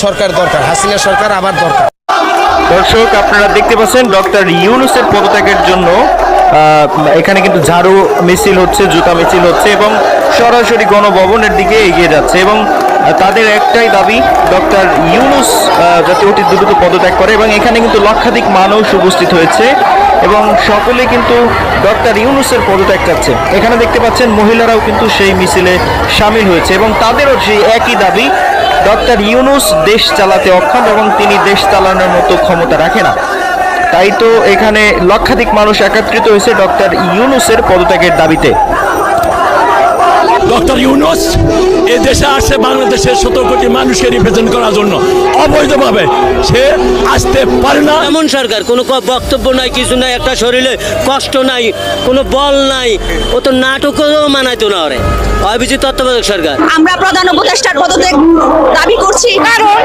সরকার দরকার, হাসিনা সরকার আবার দরকার। দর্শক, আপনারা দেখতে পাচ্ছেন ডক্টর ইউনূসের পদত্যাগের জন্য এখানে কিন্তু ঝাড়ু মিছিল হচ্ছে, জুতা মিছিল হচ্ছে এবং সরাসরি গণভবনের দিকে এগিয়ে যাচ্ছে এবং তাদের একটাই দাবি ডক্টর ইউনূস যাতে অতি দ্রুত পদত্যাগ করে। এবং এখানে কিন্তু লক্ষাধিক মানুষ উপস্থিত হয়েছে এবং সকলে কিন্তু ডক্টর ইউনূসের পদত্যাগ চাচ্ছে। এখানে দেখতে পাচ্ছেন মহিলারাও কিন্তু সেই মিছিলে সামিল হয়েছে এবং তাদেরও সেই একই দাবি, ডক্টর ইউনূস দেশ চালাতে অক্ষম এবং তিনি দেশ চালানোর মতো ক্ষমতা রাখে না। তাই তো এখানে লক্ষাধিক মানুষ একত্রিত হয়েছে ডক্টর ইউনূসের পদত্যাগের দাবিতে। ডক্টর ইউনূস এ দেশে আসছে বাংলাদেশের 17 কোটি মানুষকে রিপ্রেজেন্ট করার জন্য, অবৈধভাবে সে আসতে পারে না। এমন সরকার কোনো বক্তব্য নাই, কিছু নাই, একটা শরীরে কষ্ট নাই, কোনো বল নাই, ও তো নাটকও মানাইতো না। ওরে অভিজিৎ তত্ত্বাবধায়ক সরকার। আমরা প্রধান উপদেষ্টার পদত্যাগ দাবি করছি, কারণ